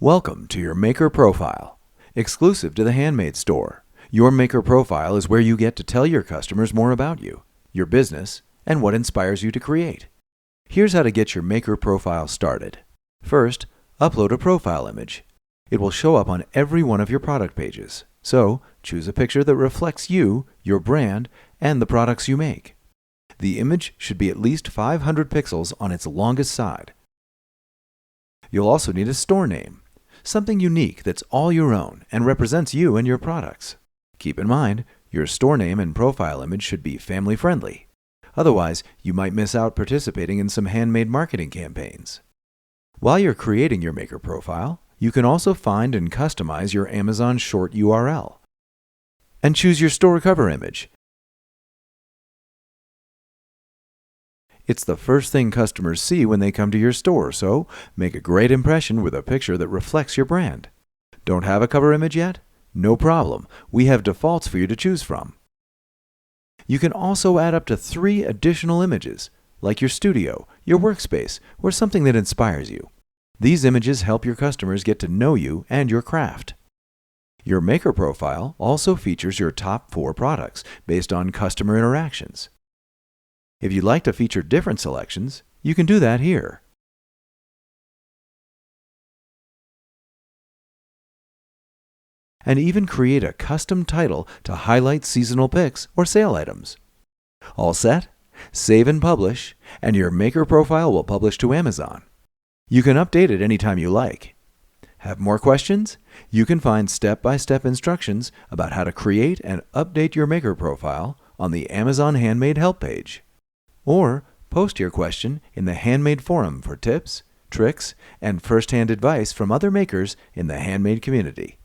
Welcome to your Maker Profile. Exclusive to the Handmade store, your Maker Profile is where you get to tell your customers more about you, your business, and what inspires you to create. Here's how to get your Maker Profile started. First, upload a profile image. It will show up on every one of your product pages. So, choose a picture that reflects you, your brand, and the products you make. The image should be at least 500 pixels on its longest side. You'll also need a store name. Something unique that's all your own and represents you and your products. Keep in mind, your store name and profile image should be family-friendly. Otherwise, you might miss out participating in some handmade marketing campaigns. While you're creating your Maker Profile, you can also find and customize your Amazon short URL. And choose your store cover image. It's the first thing customers see when they come to your store, so make a great impression with a picture that reflects your brand. Don't have a cover image yet? No problem. We have defaults for you to choose from. You can also add up to 3 additional images, like your studio, your workspace, or something that inspires you. These images help your customers get to know you and your craft. Your Maker Profile also features your top 4 products based on customer interactions. If you'd like to feature different selections, you can do that here. And even create a custom title to highlight seasonal picks or sale items. All set? Save and publish, and your Maker Profile will publish to Amazon. You can update it anytime you like. Have more questions? You can find step-by-step instructions about how to create and update your Maker Profile on the Amazon Handmade help page. Or post your question in the Handmade forum for tips, tricks, and first-hand advice from other makers in the Handmade community.